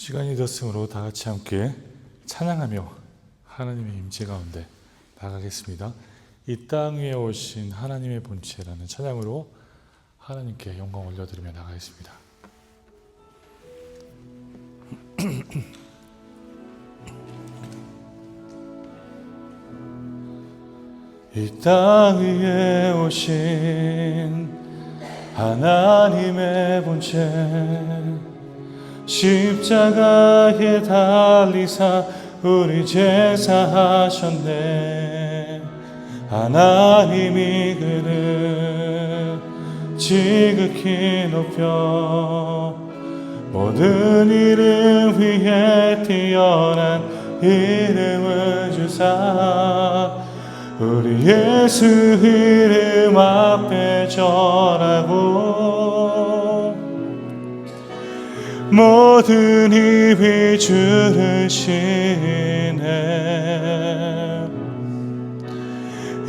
시간이 되었으므로 다 같이 함께 찬양하며 하나님의 임재 가운데 나가겠습니다. 이 땅 위에 오신 하나님의 본체라는 찬양으로 하나님께 영광 올려드리며 나가겠습니다. 이 땅 위에 오신 하나님의 본체, 십자가에 달리사 우리 제사하셨네. 하나님이 그를 지극히 높여 모든 이름 위에 뛰어난 이름을 주사 우리 예수 이름 앞에 절하고 모든 입이 주를 시네.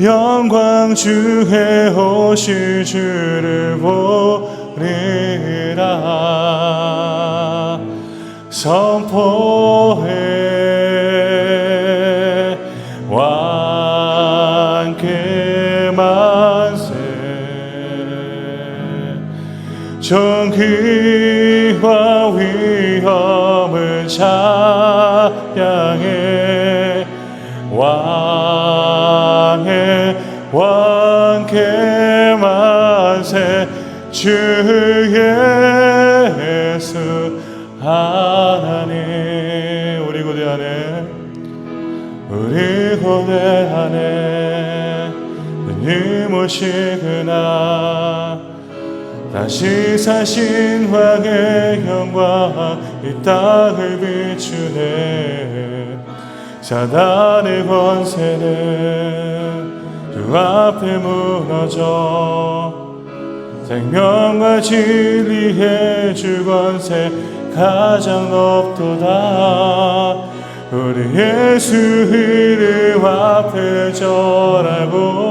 영광 주에 오실 주를 보리라. 선포해 왕께 만세. 존귀와 위엄을 찬양해. 왕께 만세. 주 예수 하나님. 우리 고대하네, 우리 고대하네. 주님 오시구나. 다시 사신 왕의 영광 이 땅을 비추네. 사단의 권세는 주 앞에 무너져. 생명과 진리의 주 권세 가장 높도다. 우리 예수 이름 앞에 절하고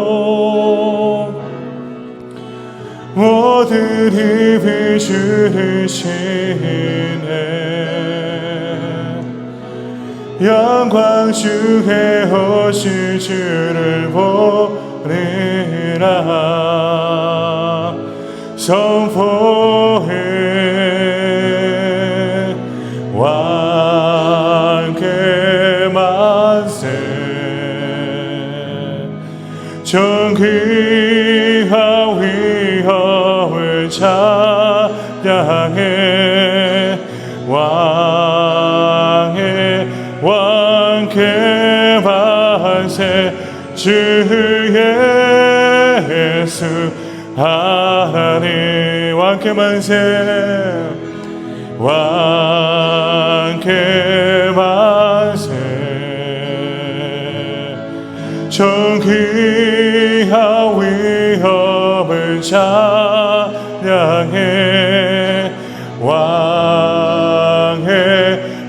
모든 입이 주를 시네. 영광 주에 오실 주를 보리라. 선포해 왕께 만세. 존귀와 위엄을 찬양해. 왕께 만세. 주 예수 하나님. 왕께 만세. 왕께 만세. 존귀와 위엄을 찬양해.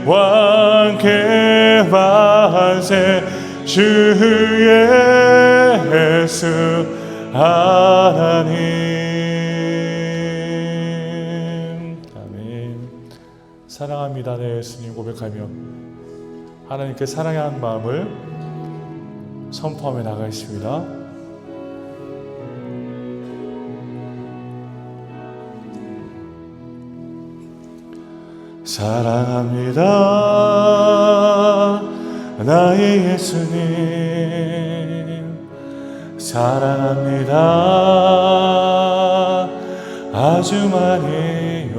왕께 만세. 주 예수 하나님. 아멘. 사랑합니다 내 예수님 고백하며 하나님께 사랑하는 마음을 선포하며 나가겠습니다. 사랑합니다 나의 예수님. 사랑합니다 아주 많이요.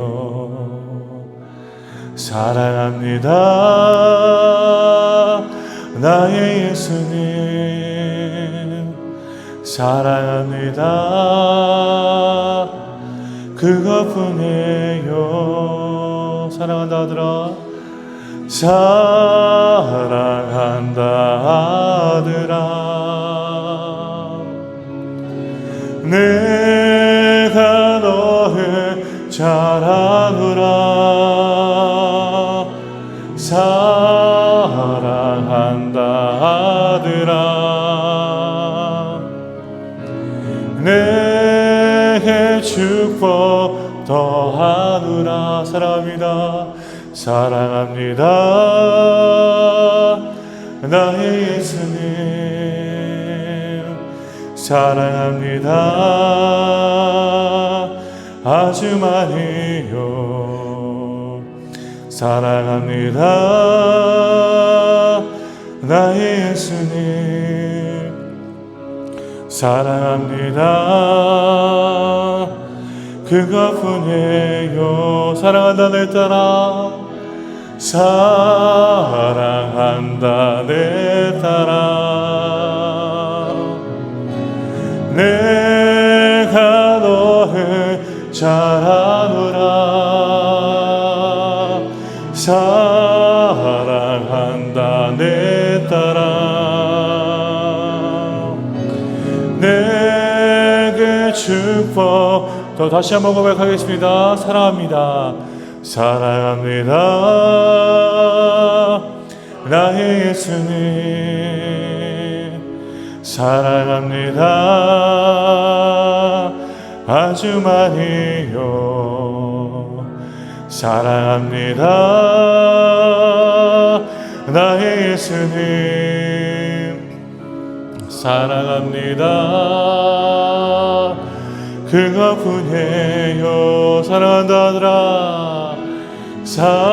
사랑합니다 나의 예수님. 사랑합니다 그것뿐이에요. 사랑한다 아들아. 사랑한다 아들아. 내가 너를 잘 아노라. 사랑한다 아들아. 내게 축복 더하노라. 사랑합니다 사랑합니다. 나의 예수님 사랑합니다. 아주 많이요. 사랑합니다. 나의 예수님 사랑합니다. 그것뿐이에요. 사랑한다 내 딸아 사랑한다 내 딸아 내가 너를 잘 아노라 사랑한다 내 딸아 내게 축복 또 다시 한번 고백하겠습니다. 사랑합니다. 사랑합니다. 나의 예수님 사랑합니다. 아주 많이요. 사랑합니다. 나의 예수님 사랑합니다. 그것뿐이에요. 사랑한다 아들아 사랑한다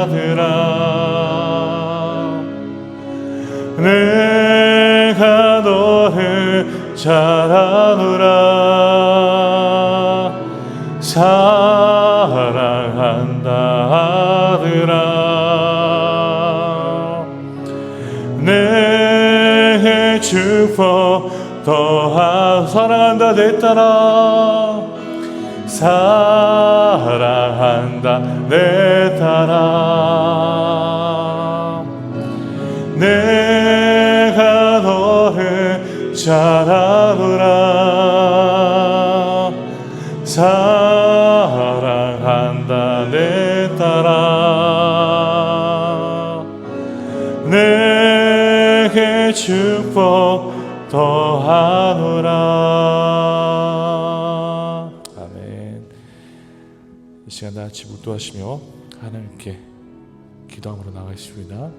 아들아 내가 너를 잘 아노라 사랑한다 아들아 내 축복 더하 사랑한다 내 딸아 사랑한다 내 딸아 내가 너를 잘 아노라 사랑한다 내 딸아 내게 축복 더하노라. 아멘. 이 시간 다 같이 묵도하시며 하나님께 기도함으로 나가겠습니다.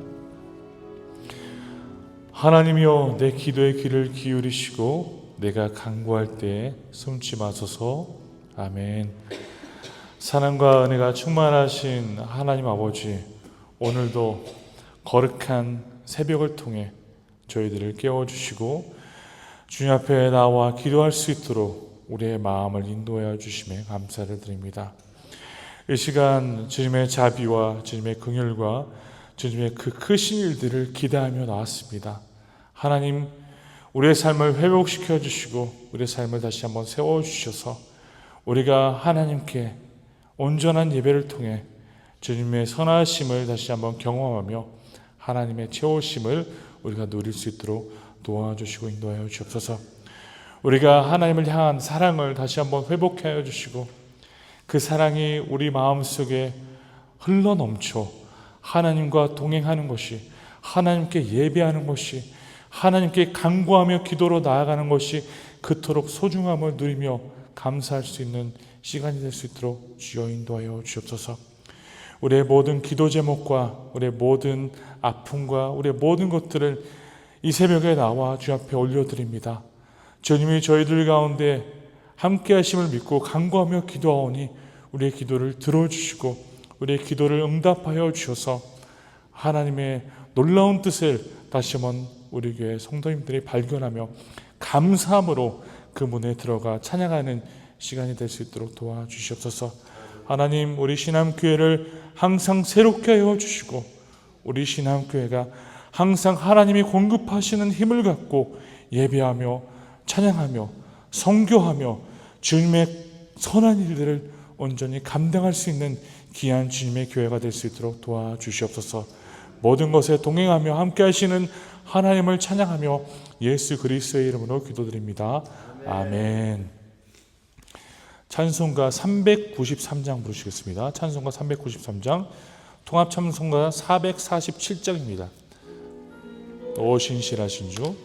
하나님이여 내 기도의 귀를 기울이시고 내가 간구할 때에 숨지 마소서. 아멘. 사랑과 은혜가 충만하신 하나님 아버지 오늘도 거룩한 새벽을 통해 저희들을 깨워주시고 주님 앞에 나와 기도할 수 있도록 우리의 마음을 인도하여 주심에 감사를 드립니다. 이 시간 주님의 자비와 주님의 긍휼과 주님의 그 크신 일들을 기대하며 나왔습니다. 하나님 우리의 삶을 회복시켜 주시고 우리의 삶을 다시 한번 세워주셔서 우리가 하나님께 온전한 예배를 통해 주님의 선하심을 다시 한번 경험하며 하나님의 채우심을 우리가 누릴 수 있도록 도와주시고 인도하여 주옵소서. 우리가 하나님을 향한 사랑을 다시 한번 회복하여 주시고 그 사랑이 우리 마음속에 흘러넘쳐 하나님과 동행하는 것이 하나님께 예배하는 것이 하나님께 간구하며 기도로 나아가는 것이 그토록 소중함을 누리며 감사할 수 있는 시간이 될 수 있도록 주여 인도하여 주옵소서. 우리의 모든 기도 제목과 우리의 모든 아픔과 우리의 모든 것들을 이 새벽에 나와 주 앞에 올려드립니다. 주님이 저희들 가운데 함께 하심을 믿고 간구하며 기도하오니 우리의 기도를 들어주시고 우리의 기도를 응답하여 주셔서 하나님의 놀라운 뜻을 다시 한번 우리 교회 성도님들이 발견하며 감사함으로 그 문에 들어가 찬양하는 시간이 될 수 있도록 도와주시옵소서. 하나님 우리 신암교회를 항상 새롭게 하여 주시고 우리 신암교회가 항상 하나님이 공급하시는 힘을 갖고 예배하며 찬양하며 선교하며 주님의 선한 일들을 온전히 감당할 수 있는 귀한 주님의 교회가 될 수 있도록 도와주시옵소서. 모든 것에 동행하며 함께 하시는 하나님을 찬양하며 예수 그리스도의 이름으로 기도드립니다. 아멘. 찬송가 393장 부르시겠습니다. 찬송가 393장 통합 찬송가 447장입니다. 오 신실하신 주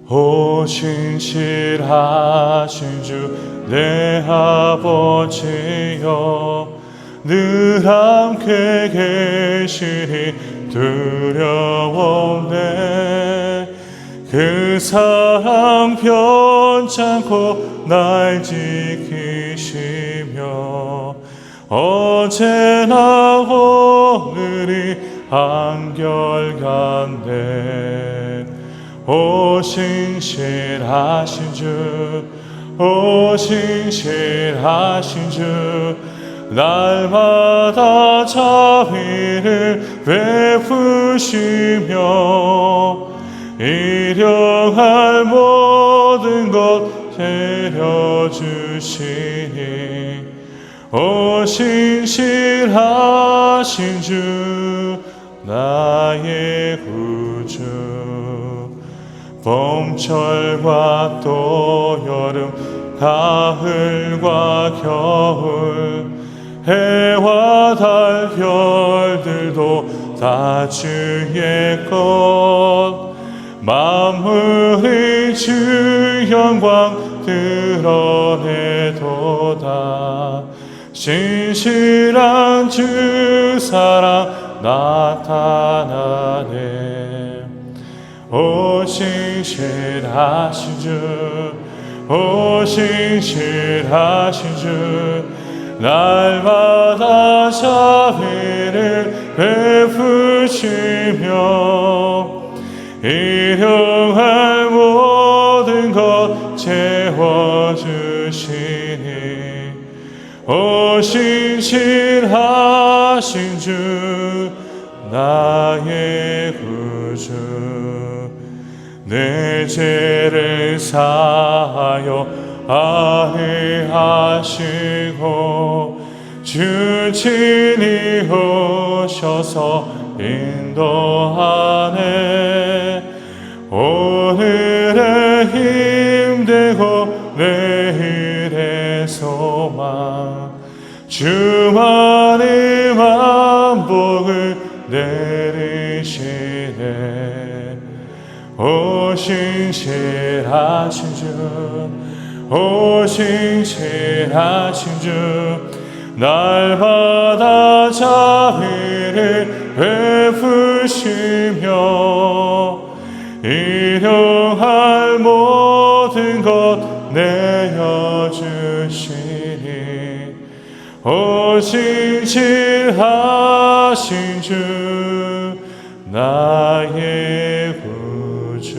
오 신실하신 주 내 아버지여, 늘 함께 계시니 두려웠네. 그 사랑 변찮고 날 지키시며 어제나 오늘이 한결같네. 오 신실하신 주, 오 신실하신 주, 날마다 자비를 베푸시며 일용할 모든 것 데려주시니 오 신실하신 주 나의 구주. 봄철과 또 여름, 가을과 겨울, 해와 달 별들도 다 주의 것. 만물이 주 영광 드러내도다. 신실한 주 사랑 나타나네. 오 신실하신 주, 오 신실하신 주, 날마다 자비를 베푸시며 일용할 모든 것 채워주시니 오 신실하신 주 나의 구주. 내 죄를 사하여 아뢰하시고 주 친히 오셔서 인도하네. 오늘의 힘되고 내일의 소망, 주만의 만복을 내리시네. 오 신실하신 주, 오 신실하신 주, 날마다 자비를 베푸시며 일용할 모든 것 내어주시니 오 신실하신 주 나의 구주.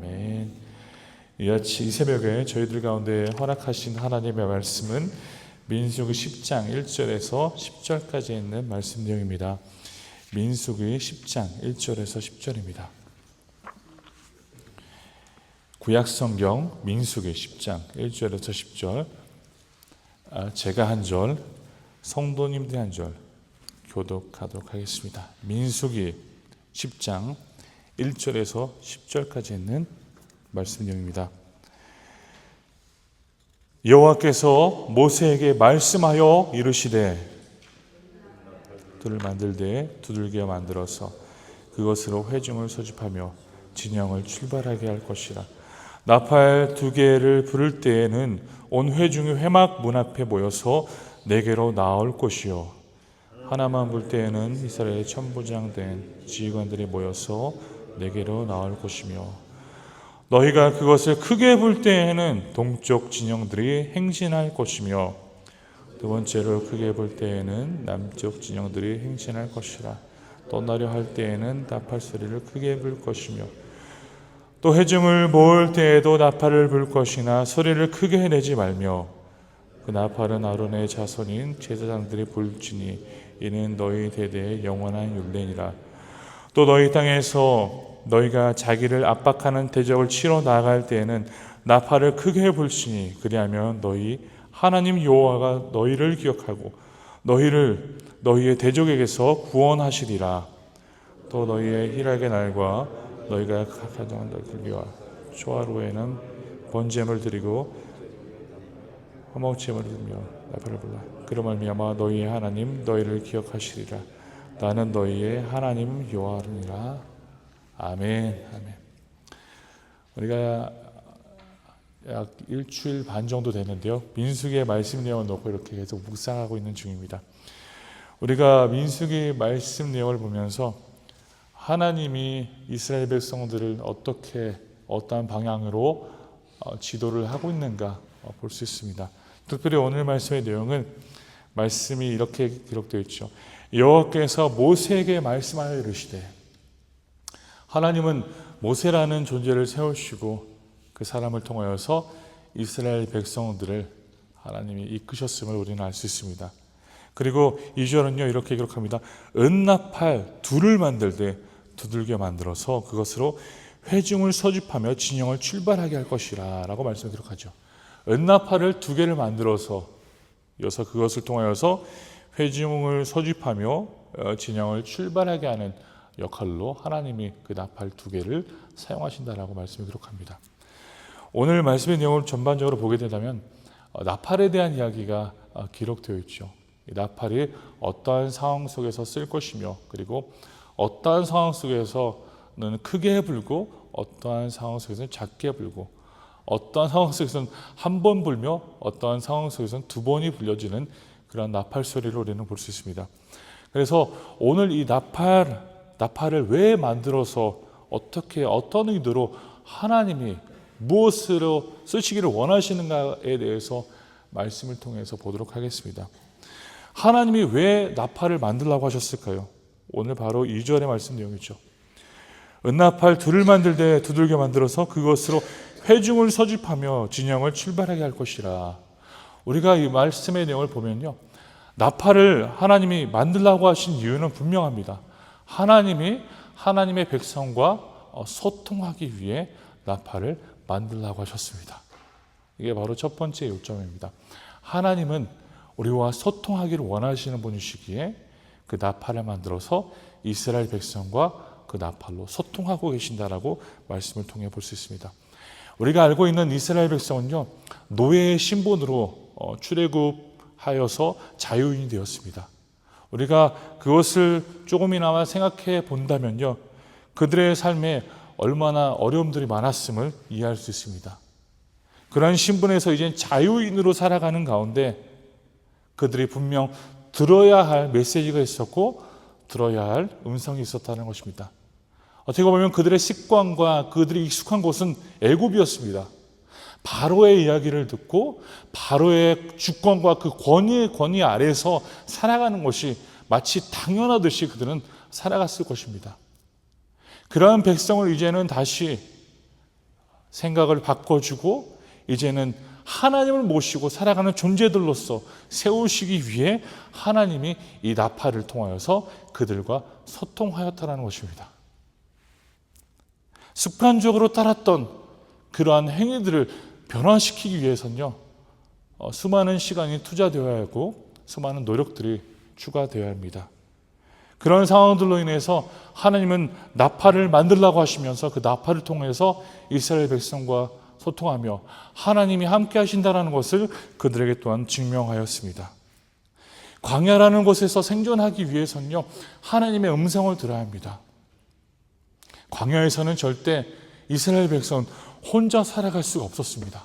아멘. 이같이 이 새벽에 저희들 가운데 허락하신 하나님의 말씀은 민수기 10장 1절에서 10절까지 있는 말씀 내용입니다. 민수기 10장 1절에서 10절입니다. 구약성경 민수기 10장 1절에서 10절, 제가 한 절, 성도님들이 한 절 교독하도록 하겠습니다. 민수기 10장 1절에서 10절까지 있는 말씀 내용입니다. 여호와께서 모세에게 말씀하여 이르시되 들을 만들되 두들겨 만들어서 그것으로 회중을 소집하며 진영을 출발하게 할 것이라. 나팔 2개를 부를 때에는 온 회중이 회막 문 앞에 모여서 내게로 나올 것이요, 하나만 불 때에는 이스라엘의 천부장된 지휘관들이 모여서 내게로 나올 것이며, 너희가 그것을 크게 불 때에는 동쪽 진영들이 행진할 것이며, 두 번째로 크게 불 때에는 남쪽 진영들이 행진할 것이라. 떠나려 할 때에는 나팔 소리를 크게 불 것이며, 또 회중을 모을 때에도 나팔을 불 것이나 소리를 크게 내지 말며, 그 나팔은 아론의 자손인 제사장들이 불지니 이는 너희 대대의 영원한 율례니라. 또 너희 땅에서 너희가 자기를 압박하는 대적을 치러 나아갈 때에는 나팔을 크게 불지니 그리하면 너희 하나님 여호와가 너희를 기억하고 너희를 너희의 대적에게서 구원하시리라. 또 너희의 희락의 날과 너희가 가정한 너희와 초하루에는 번제물 드리고 화목제물을 드리며 나팔을 불라. 그로 말미암아 너희의 하나님 너희를 기억하시리라. 나는 너희의 하나님 여호와니라. 아멘. 아멘. 우리가 약 일주일 반 정도 되는데요. 민수기의 말씀 내용을 놓고 이렇게 계속 묵상하고 있는 중입니다. 우리가 민수기 말씀 내용을 보면서 하나님이 이스라엘 백성들을 어떻게 어떠한 방향으로 지도를 하고 있는가 볼 수 있습니다. 특별히 오늘 말씀의 내용은 말씀이 이렇게 기록되어 있죠. 여호와께서 모세에게 말씀하여 이르시되, 하나님은 모세라는 존재를 세우시고 그 사람을 통하여서 이스라엘 백성들을 하나님이 이끄셨음을 우리는 알 수 있습니다. 그리고 2절은요 이렇게 기록합니다. 은나팔 둘을 만들되 두들겨 만들어서 그것으로 회중을 서집하며 진영을 출발하게 할 것이라 라고 말씀을 기록하죠. 은나팔을 두 개를 만들어서 그것을 통하여서 회중을 서집하며 진영을 출발하게 하는 역할로 하나님이 그 나팔 두 개를 사용하신다라고 말씀을 기록합니다. 오늘 말씀의 내용을 전반적으로 보게 된다면 나팔에 대한 이야기가 기록되어 있죠. 이 나팔이 어떠한 상황 속에서 쓸 것이며, 그리고 어떠한 상황 속에서는 크게 불고 어떠한 상황 속에서는 작게 불고, 어떠한 상황 속에서는 한 번 불며 어떠한 상황 속에서는 두 번이 불려지는 그런 나팔 소리를 우리는 볼 수 있습니다. 그래서 오늘 이 나팔을 왜 만들어서 어떤 의도로 하나님이 무엇으로 쓰시기를 원하시는가에 대해서 말씀을 통해서 보도록 하겠습니다. 하나님이 왜 나팔을 만들라고 하셨을까요? 오늘 바로 2절의 말씀 내용이죠. 은나팔 둘을 만들되 두들겨 만들어서 그것으로 회중을 서집하며 진영을 출발하게 할 것이라. 우리가 이 말씀의 내용을 보면요, 나팔을 하나님이 만들라고 하신 이유는 분명합니다. 하나님이 하나님의 백성과 소통하기 위해 나팔을 만들라고 하셨습니다. 이게 바로 첫 번째 요점입니다. 하나님은 우리와 소통하기를 원하시는 분이시기에 그 나팔을 만들어서 이스라엘 백성과 그 나팔로 소통하고 계신다라고 말씀을 통해 볼 수 있습니다. 우리가 알고 있는 이스라엘 백성은요, 노예의 신분으로 출애굽하여서 자유인이 되었습니다. 우리가 그것을 조금이나마 생각해 본다면요, 그들의 삶에 얼마나 어려움들이 많았음을 이해할 수 있습니다. 그러한 신분에서 이제 자유인으로 살아가는 가운데 그들이 분명 들어야 할 메시지가 있었고 들어야 할 음성이 있었다는 것입니다. 어떻게 보면 그들의 습관과 그들이 익숙한 곳은 애굽이었습니다. 바로의 이야기를 듣고 바로의 주권과 그 권위 아래에서 살아가는 것이 마치 당연하듯이 그들은 살아갔을 것입니다. 그러한 백성을 이제는 다시 생각을 바꿔주고 이제는 하나님을 모시고 살아가는 존재들로서 세우시기 위해 하나님이 이 나팔을 통하여서 그들과 소통하였다는 것입니다. 습관적으로 따랐던 그러한 행위들을 변화시키기 위해서는요, 수많은 시간이 투자되어야 하고 수많은 노력들이 추가되어야 합니다. 그런 상황들로 인해서 하나님은 나팔을 만들라고 하시면서 그 나팔을 통해서 이스라엘 백성과 소통하며 하나님이 함께 하신다는 것을 그들에게 또한 증명하였습니다. 광야라는 곳에서 생존하기 위해서는요, 하나님의 음성을 들어야 합니다. 광야에서는 절대 이스라엘 백성은 혼자 살아갈 수가 없었습니다.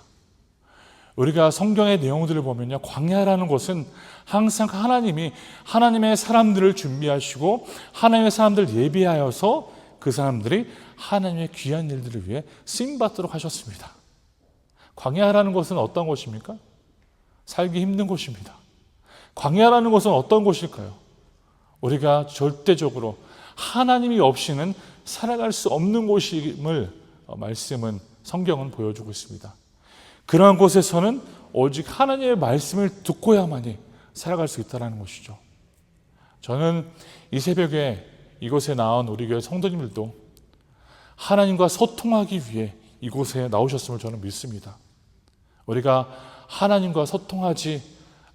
우리가 성경의 내용들을 보면요, 광야라는 곳은 항상 하나님이 하나님의 사람들을 준비하시고 하나님의 사람들을 예비하여서 그 사람들이 하나님의 귀한 일들을 위해 쓰임받도록 하셨습니다. 광야라는 곳은 어떤 곳입니까? 살기 힘든 곳입니다. 광야라는 곳은 어떤 곳일까요? 우리가 절대적으로 하나님이 없이는 살아갈 수 없는 곳임을 말씀은, 성경은 보여주고 있습니다. 그러한 곳에서는 오직 하나님의 말씀을 듣고야만이 살아갈 수 있다는 것이죠. 저는 이 새벽에 이곳에 나온 우리 교회 성도님들도 하나님과 소통하기 위해 이곳에 나오셨음을 저는 믿습니다. 우리가 하나님과 소통하지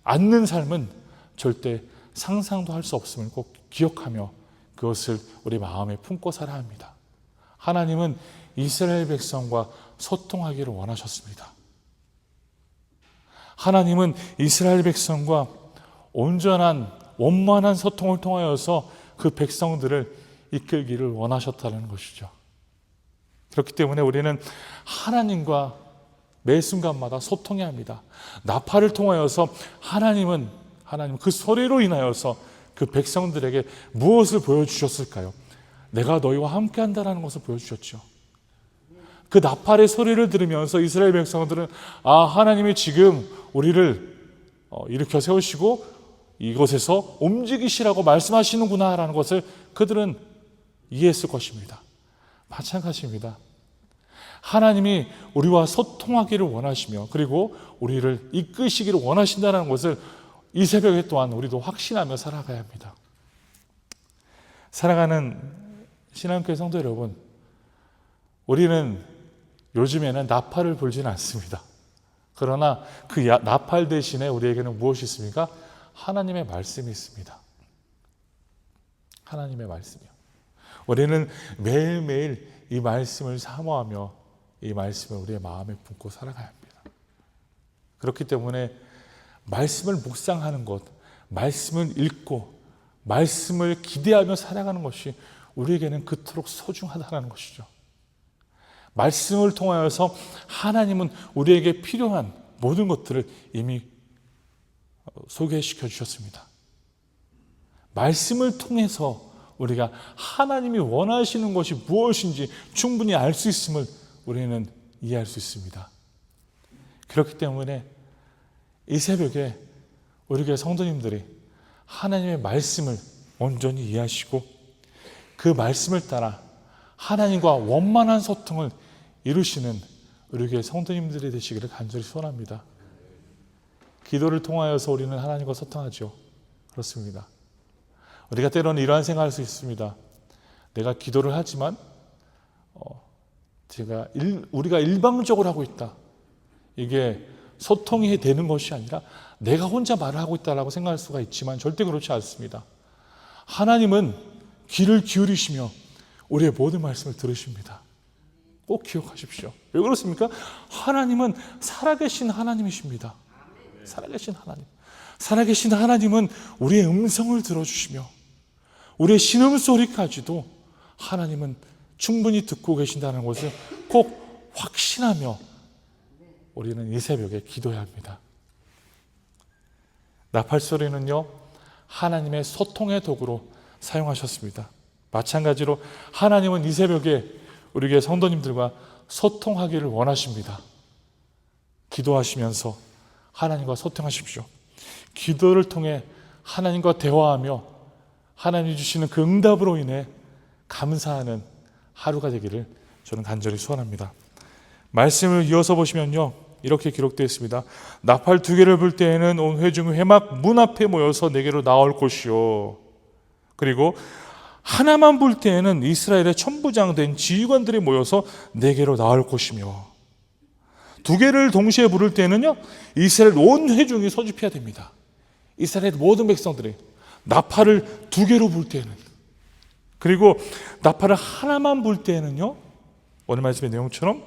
않는 삶은 절대 상상도 할 수 없음을 꼭 기억하며 그것을 우리 마음에 품고 살아야 합니다. 하나님은 이스라엘 백성과 소통하기를 원하셨습니다. 하나님은 이스라엘 백성과 온전한 원만한 소통을 통하여서 그 백성들을 이끌기를 원하셨다는 것이죠. 그렇기 때문에 우리는 하나님과 매 순간마다 소통해야 합니다. 나팔을 통하여서 하나님 그 소리로 인하여서 그 백성들에게 무엇을 보여주셨을까요? 내가 너희와 함께 한다는 것을 보여주셨죠. 그 나팔의 소리를 들으면서 이스라엘 백성들은 하나님이 지금 우리를 일으켜 세우시고 이곳에서 움직이시라고 말씀하시는구나 라는 것을 그들은 이해했을 것입니다. 마찬가지입니다. 하나님이 우리와 소통하기를 원하시며 그리고 우리를 이끄시기를 원하신다는 것을 이 새벽에 또한 우리도 확신하며 살아가야 합니다. 사랑하는 신앙교회 성도 여러분, 우리는 요즘에는 나팔을 불지는 않습니다. 그러나 그 나팔 대신에 우리에게는 무엇이 있습니까? 하나님의 말씀이 있습니다. 하나님의 말씀이요. 우리는 매일매일 이 말씀을 사모하며 이 말씀을 우리의 마음에 품고 살아가야 합니다. 그렇기 때문에 말씀을 묵상하는 것, 말씀을 읽고 말씀을 기대하며 살아가는 것이 우리에게는 그토록 소중하다는 것이죠. 말씀을 통하여서 하나님은 우리에게 필요한 모든 것들을 이미 소개시켜 주셨습니다. 말씀을 통해서 우리가 하나님이 원하시는 것이 무엇인지 충분히 알 수 있음을 우리는 이해할 수 있습니다. 그렇기 때문에 이 새벽에 우리 교회 성도님들이 하나님의 말씀을 온전히 이해하시고 그 말씀을 따라 하나님과 원만한 소통을 이루시는 우리 교회 성도님들이 되시기를 간절히 소원합니다. 기도를 통하여서 우리는 하나님과 소통하죠. 그렇습니다. 우리가 때로는 이러한 생각할 수 있습니다. 내가 기도를 하지만 우리가 일방적으로 하고 있다. 이게 소통이 되는 것이 아니라 내가 혼자 말을 하고 있다라고 생각할 수가 있지만 절대 그렇지 않습니다. 하나님은 귀를 기울이시며 우리의 모든 말씀을 들으십니다. 꼭 기억하십시오. 왜 그렇습니까? 하나님은 살아계신 하나님이십니다. 살아계신 하나님. 살아계신 하나님은 우리의 음성을 들어주시며 우리의 신음소리까지도 하나님은 충분히 듣고 계신다는 것을 꼭 확신하며 우리는 이 새벽에 기도해야 합니다. 나팔소리는요, 하나님의 소통의 도구로 사용하셨습니다. 마찬가지로 하나님은 이 새벽에 우리 교회 성도님들과 소통하기를 원하십니다. 기도하시면서 하나님과 소통하십시오. 기도를 통해 하나님과 대화하며 하나님이 주시는 그 응답으로 인해 감사하는 하루가 되기를 저는 간절히 소원합니다. 말씀을 이어서 보시면요, 이렇게 기록되어 있습니다. 나팔 2개를 불 때에는 온 회중이 회막 문 앞에 모여서 내게로 나올 것이요. 그리고 하나만 불 때에는 이스라엘의 천부장 된 지휘관들이 모여서 내게로 나올 것이며 2개를 동시에 부를 때는요, 이스라엘 온 회중이 소집해야 됩니다. 이스라엘 모든 백성들이 나팔을 2개로 불 때는, 그리고 나팔을 하나만 불 때는요, 오늘 말씀의 내용처럼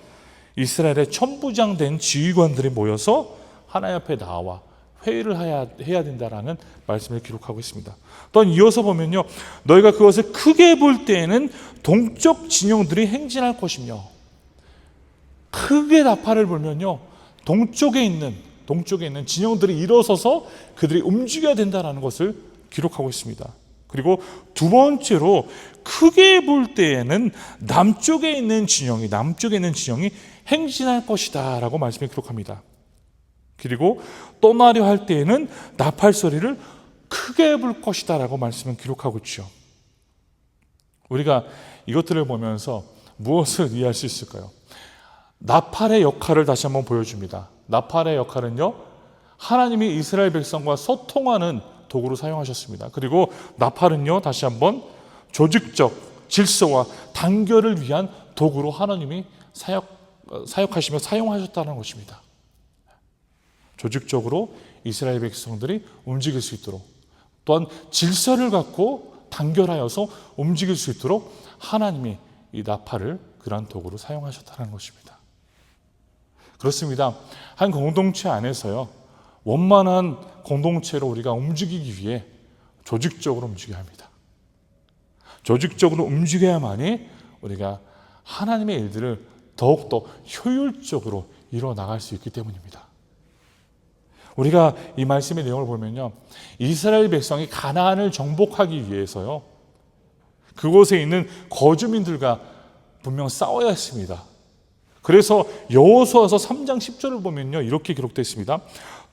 이스라엘의 천부장 된 지휘관들이 모여서 하나님 앞에 나와 회의를 해야 된다라는 말씀을 기록하고 있습니다. 또한 이어서 보면요, 너희가 그것을 크게 볼 때에는 동쪽 진영들이 행진할 것이며, 크게 나팔을 불면요, 동쪽에 있는 진영들이 일어서서 그들이 움직여야 된다는 것을 기록하고 있습니다. 그리고 두 번째로 크게 볼 때에는 남쪽에 있는 진영이 행진할 것이다 라고 말씀을 기록합니다. 그리고 떠나려 할 때에는 나팔 소리를 크게 불 것이다 라고 말씀을 기록하고 있죠. 우리가 이것들을 보면서 무엇을 이해할 수 있을까요? 나팔의 역할을 다시 한번 보여줍니다. 나팔의 역할은요, 하나님이 이스라엘 백성과 소통하는 도구로 사용하셨습니다. 그리고 나팔은요, 다시 한번 조직적 질서와 단결을 위한 도구로 하나님이 사역하시며 사용하셨다는 것입니다. 조직적으로 이스라엘 백성들이 움직일 수 있도록, 또한 질서를 갖고 단결하여서 움직일 수 있도록 하나님이 이 나팔을 그러한 도구로 사용하셨다는 것입니다. 그렇습니다. 한 공동체 안에서요, 원만한 공동체로 우리가 움직이기 위해 조직적으로 움직여야 합니다. 조직적으로 움직여야만이 우리가 하나님의 일들을 더욱더 효율적으로 이루어 나갈 수 있기 때문입니다. 우리가 이 말씀의 내용을 보면요, 이스라엘 백성이 가나안을 정복하기 위해서요, 그곳에 있는 거주민들과 분명 싸워야 했습니다. 그래서 여호수아서 3장 10절을 보면요, 이렇게 기록되어 있습니다.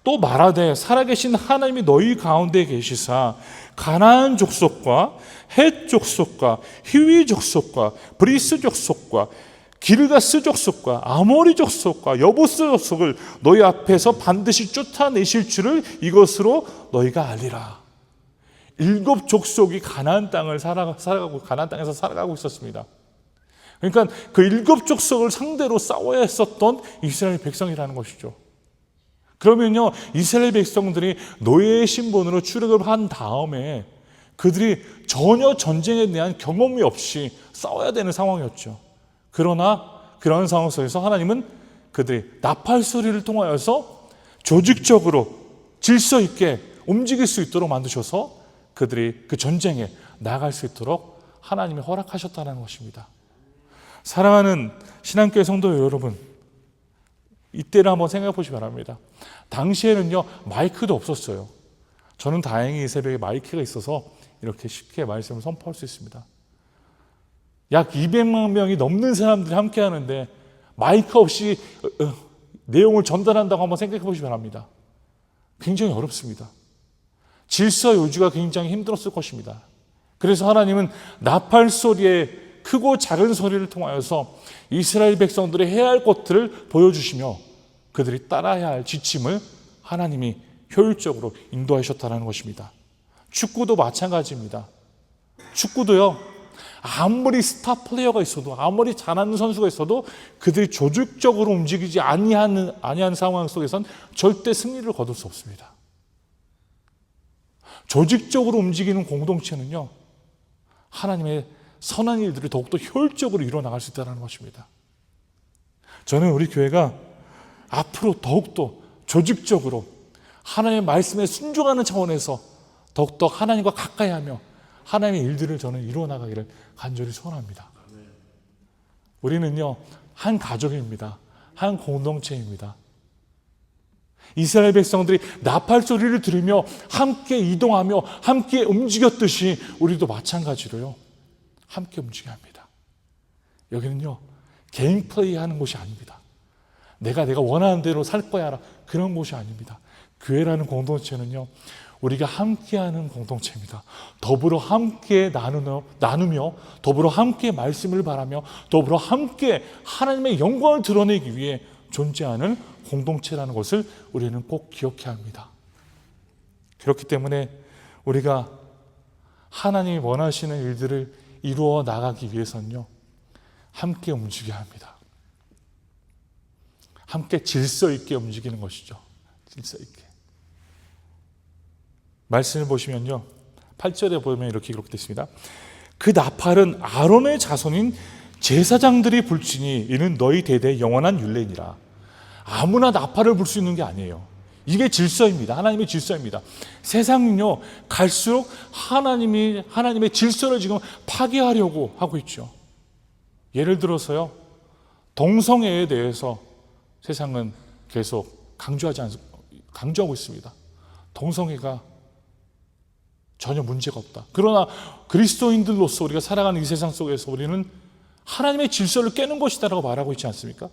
또 말하되 살아계신 하나님이 너희 가운데 계시사 가나안 족속과 헷 족속과 히위 족속과 브리스 족속과 기르가스 족속과 아모리 족속과 여부스 족속을 너희 앞에서 반드시 쫓아내실 줄을 이것으로 너희가 알리라. 7 족속이 가나안 땅에서 살아가고 있었습니다. 그러니까 그 7 족속을 상대로 싸워야 했었던 이스라엘 백성이라는 것이죠. 그러면요, 이스라엘 백성들이 노예의 신분으로 출애굽을 한 다음에 그들이 전혀 전쟁에 대한 경험이 없이 싸워야 되는 상황이었죠. 그러나 그런 상황 속에서 하나님은 그들이 나팔 소리를 통하여서 조직적으로 질서 있게 움직일 수 있도록 만드셔서 그들이 그 전쟁에 나아갈 수 있도록 하나님이 허락하셨다는 것입니다. 사랑하는 신앙교회 성도 여러분, 이때를 한번 생각해 보시기 바랍니다. 당시에는요, 마이크도 없었어요. 저는 다행히 이 새벽에 마이크가 있어서 이렇게 쉽게 말씀을 선포할 수 있습니다. 약 200만 명이 넘는 사람들이 함께 하는데 마이크 없이 내용을 전달한다고 한번 생각해 보시기 바랍니다. 굉장히 어렵습니다. 질서 유지가 굉장히 힘들었을 것입니다. 그래서 하나님은 나팔 소리에 크고 작은 소리를 통하여서 이스라엘 백성들이 해야 할 것들을 보여주시며 그들이 따라야 할 지침을 하나님이 효율적으로 인도하셨다는 것입니다. 축구도 마찬가지입니다. 축구도요, 아무리 스타 플레이어가 있어도, 아무리 잘하는 선수가 있어도 그들이 조직적으로 움직이지 아니한 상황 속에선 절대 승리를 거둘 수 없습니다. 조직적으로 움직이는 공동체는요, 하나님의 선한 일들을 더욱더 효율적으로 이루어나갈 수 있다는 것입니다. 저는 우리 교회가 앞으로 더욱더 조직적으로 하나님의 말씀에 순종하는 차원에서 더욱더 하나님과 가까이 하며 하나님의 일들을 저는 이루어나가기를 간절히 소원합니다. 우리는요, 한 가족입니다. 한 공동체입니다. 이스라엘 백성들이 나팔 소리를 들으며 함께 이동하며 함께 움직였듯이 우리도 마찬가지로요, 함께 움직여야 합니다. 여기는요, 개인 플레이 하는 곳이 아닙니다. 내가 원하는 대로 살 거야 그런 곳이 아닙니다. 교회라는 공동체는요, 우리가 함께하는 공동체입니다. 더불어 함께 나누며 더불어 함께 말씀을 바라며 더불어 함께 하나님의 영광을 드러내기 위해 존재하는 공동체라는 것을 우리는 꼭 기억해야 합니다. 그렇기 때문에 우리가 하나님이 원하시는 일들을 이루어 나가기 위해서는요, 함께 움직여야 합니다. 함께 질서 있게 움직이는 것이죠. 질서 있게. 말씀을 보시면요, 8절에 보면 이렇게 기록되어 있습니다. 그 나팔은 아론의 자손인 제사장들이 불지니 이는 너희 대대의 영원한 율례니라. 아무나 나팔을 불 수 있는 게 아니에요. 이게 질서입니다. 하나님의 질서입니다. 세상은요, 갈수록 하나님의 질서를 지금 파괴하려고 하고 있죠. 예를 들어서요, 동성애에 대해서 세상은 계속 강조하고 있습니다. 동성애가 전혀 문제가 없다. 그러나 그리스도인들로서 우리가 살아가는 이 세상 속에서 우리는 하나님의 질서를 깨는 것이다라고 말하고 있지 않습니까?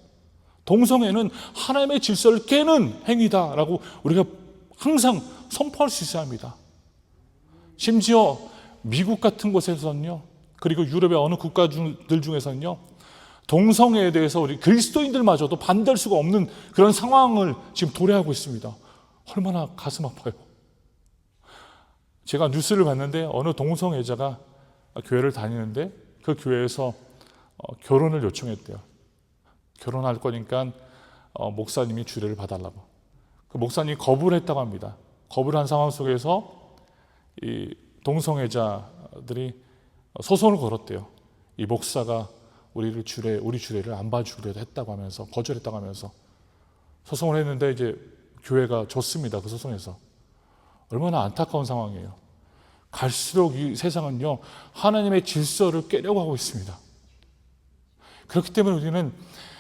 동성애는 하나님의 질서를 깨는 행위다라고 우리가 항상 선포할 수 있어야 합니다. 심지어 미국 같은 곳에서는요, 그리고 유럽의 어느 국가들 중에서는요, 동성애에 대해서 우리 그리스도인들마저도 반대할 수가 없는 그런 상황을 지금 도래하고 있습니다. 얼마나 가슴 아파요. 제가 뉴스를 봤는데 어느 동성애자가 교회를 다니는데 그 교회에서 결혼을 요청했대요. 결혼할 거니까 목사님이 주례를 봐달라고. 그 목사님이 거부를 했다고 합니다. 거부를 한 상황 속에서 이 동성애자들이 소송을 걸었대요. 이 목사가 우리 주례를 안 봐주기로 했다고 하면서, 거절했다고 하면서 소송을 했는데 이제 교회가 졌습니다. 그 소송에서. 얼마나 안타까운 상황이에요. 갈수록 이 세상은요, 하나님의 질서를 깨려고 하고 있습니다. 그렇기 때문에 우리는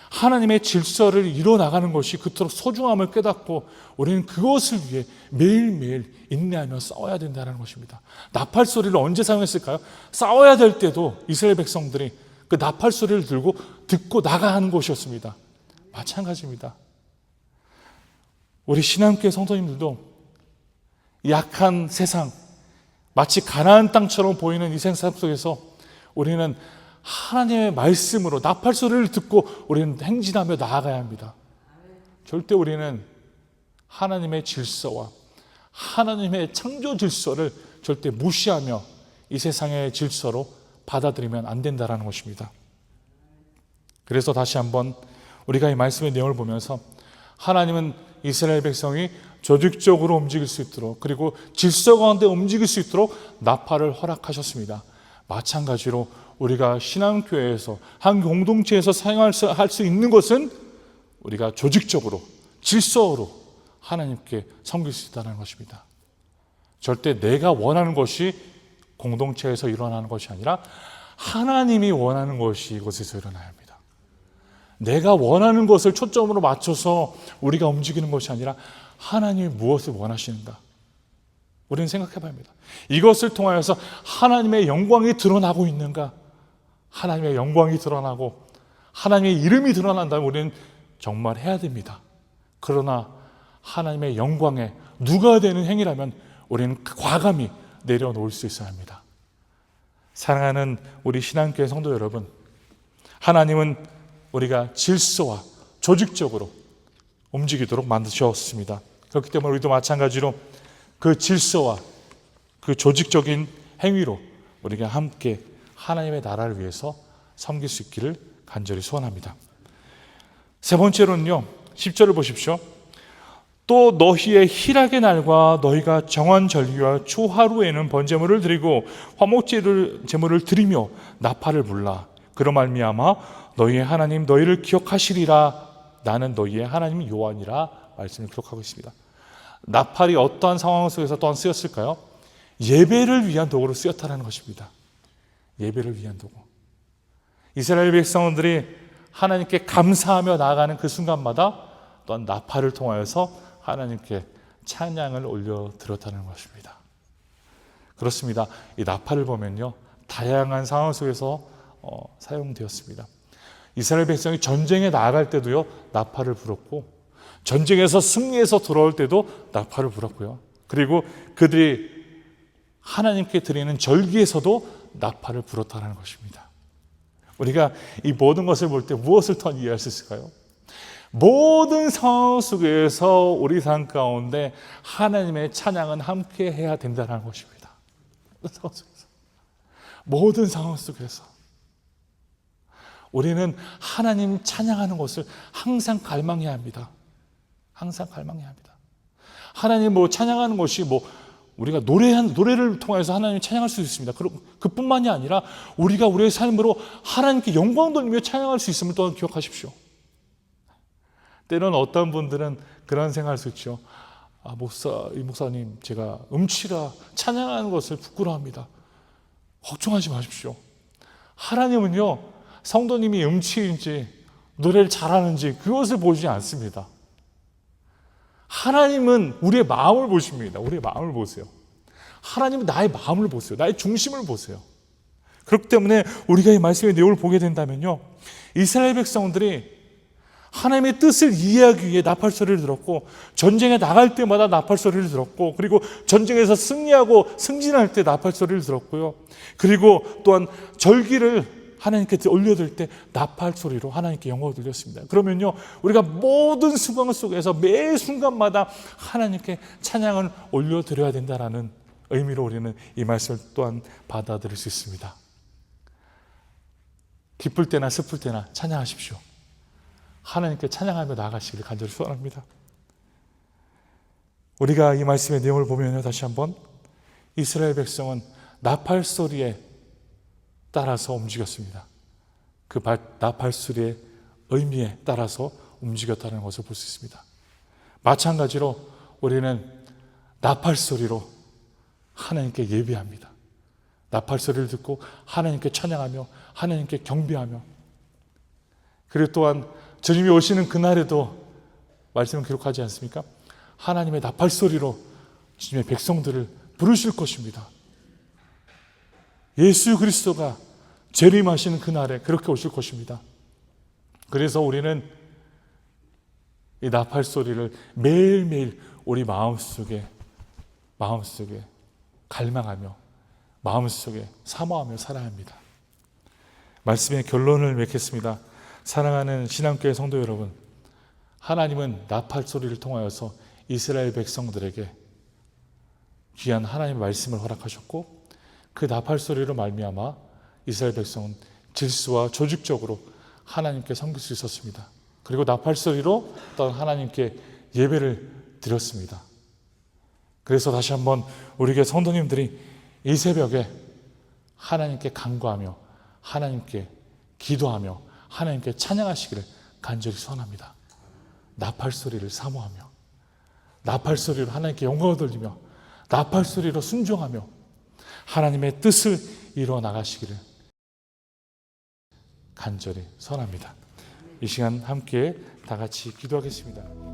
하나님의 질서를 이뤄나가는 것이 그토록 소중함을 깨닫고 우리는 그것을 위해 매일매일 인내하며 싸워야 된다는 것입니다. 나팔 소리를 언제 사용했을까요? 싸워야 될 때도 이스라엘 백성들이 그 나팔 소리를 들고 듣고 나가야 하는 것이었습니다. 마찬가지입니다. 우리 신앙교회 성도님들도 약한 세상, 마치 가나안 땅처럼 보이는 이 세상 속에서 우리는 하나님의 말씀으로 나팔 소리를 듣고 우리는 행진하며 나아가야 합니다. 절대 우리는 하나님의 질서와 하나님의 창조 질서를 절대 무시하며 이 세상의 질서로 받아들이면 안 된다는 것입니다. 그래서 다시 한번 우리가 이 말씀의 내용을 보면서 하나님은 이스라엘 백성이 조직적으로 움직일 수 있도록, 그리고 질서 가운데 움직일 수 있도록 나팔을 허락하셨습니다. 마찬가지로 우리가 신앙교회에서 한 공동체에서 사용할 수 있는 것은 우리가 조직적으로 질서로 하나님께 섬길 수 있다는 것입니다. 절대 내가 원하는 것이 공동체에서 일어나는 것이 아니라 하나님이 원하는 것이 이곳에서 일어나야 합니다. 내가 원하는 것을 초점으로 맞춰서 우리가 움직이는 것이 아니라 하나님이 무엇을 원하시는가, 우리는 생각해 봐야 합니다. 이것을 통하여서 하나님의 영광이 드러나고 있는가, 하나님의 영광이 드러나고 하나님의 이름이 드러난다면 우리는 정말 해야 됩니다. 그러나 하나님의 영광에 누가 되는 행위라면 우리는 과감히 내려놓을 수 있어야 합니다. 사랑하는 우리 신앙교회 성도 여러분, 하나님은 우리가 질서와 조직적으로 움직이도록 만드셨습니다. 그렇기 때문에 우리도 마찬가지로 그 질서와 그 조직적인 행위로 우리가 함께 하나님의 나라를 위해서 섬길 수 있기를 간절히 소원합니다. 세 번째로는요, 10절을 보십시오. 또 너희의 희락의 날과 너희가 정한 절기와 초하루에는 번제물을 드리고 화목제물을 드리며 나팔을 불라. 그로 말미암아 너희의 하나님 너희를 기억하시리라. 나는 너희의 하나님 여호와니라 말씀을 기록하고 있습니다. 나팔이 어떠한 상황 속에서 또한 쓰였을까요? 예배를 위한 도구로 쓰였다는 것입니다. 예배를 위한 도구. 이스라엘 백성들이 하나님께 감사하며 나아가는 그 순간마다 또한 나팔을 통하여서 하나님께 찬양을 올려드렸다는 것입니다. 그렇습니다. 이 나팔을 보면요, 다양한 상황 속에서 사용되었습니다. 이스라엘 백성이 전쟁에 나아갈 때도요, 나팔을 불었고, 전쟁에서 승리해서 돌아올 때도 나팔을 불었고요. 그리고 그들이 하나님께 드리는 절기에서도 나팔을 불었다는 것입니다. 우리가 이 모든 것을 볼 때 무엇을 더 이해할 수 있을까요? 모든 상황 속에서 우리 삶 가운데 하나님의 찬양은 함께 해야 된다는 것입니다. 모든 상황 속에서 우리는 하나님 찬양하는 것을 항상 갈망해야 합니다. 항상 갈망해야 합니다. 하나님 찬양하는 것이 우리가 노래를 통해서 하나님을 찬양할 수 있습니다. 그뿐만이 아니라 우리가 우리의 삶으로 하나님께 영광 돌리며 찬양할 수 있음을 또한 기억하십시오. 때로는 어떤 분들은 그런 생각할 수 있죠. 목사님, 제가 음치라 찬양하는 것을 부끄러워합니다. 걱정하지 마십시오. 하나님은요, 성도님이 음치인지 노래를 잘하는지 그것을 보지 않습니다. 하나님은 우리의 마음을 보십니다. 우리의 마음을 보세요. 하나님은 나의 마음을 보세요. 나의 중심을 보세요. 그렇기 때문에 우리가 이 말씀의 내용을 보게 된다면요, 이스라엘 백성들이 하나님의 뜻을 이해하기 위해 나팔 소리를 들었고, 전쟁에 나갈 때마다 나팔 소리를 들었고, 그리고 전쟁에서 승리하고 승진할 때 나팔 소리를 들었고요, 그리고 또한 절기를 하나님께 올려드릴 때 나팔 소리로 하나님께 영광을 돌렸습니다. 그러면요, 우리가 모든 순간 속에서 매 순간마다 하나님께 찬양을 올려드려야 된다는 의미로 우리는 이 말씀을 또한 받아들일 수 있습니다. 기쁠 때나 슬플 때나 찬양하십시오. 하나님께 찬양하며 나아가시기를 간절히 소원합니다. 우리가 이 말씀의 내용을 보면요, 다시 한번 이스라엘 백성은 나팔 소리에 따라서 움직였습니다. 그 나팔 소리의 의미에 따라서 움직였다는 것을 볼 수 있습니다. 마찬가지로 우리는 나팔 소리로 하나님께 예배합니다. 나팔 소리를 듣고 하나님께 찬양하며 하나님께 경배하며 그리고 또한 주님이 오시는 그날에도 말씀을 기록하지 않습니까? 하나님의 나팔소리로 주님의 백성들을 부르실 것입니다. 예수 그리스도가 재림하시는 그날에 그렇게 오실 것입니다. 그래서 우리는 이 나팔소리를 매일매일 우리 마음속에 갈망하며 마음속에 사모하며 살아야 합니다. 말씀의 결론을 맺겠습니다. 사랑하는 신앙교회 성도 여러분, 하나님은 나팔소리를 통하여서 이스라엘 백성들에게 귀한 하나님의 말씀을 허락하셨고, 그 나팔소리로 말미암아 이스라엘 백성은 질서와 조직적으로 하나님께 섬길 수 있었습니다. 그리고 나팔소리로 또한 하나님께 예배를 드렸습니다. 그래서 다시 한번 우리 교회 성도님들이 이 새벽에 하나님께 간구하며 하나님께 기도하며 하나님께 찬양하시기를 간절히 소원합니다. 나팔소리를 사모하며 나팔소리로 하나님께 영광을 돌리며 나팔소리로 순종하며 하나님의 뜻을 이루어 나가시기를 간절히 소원합니다. 이 시간 함께 다 같이 기도하겠습니다.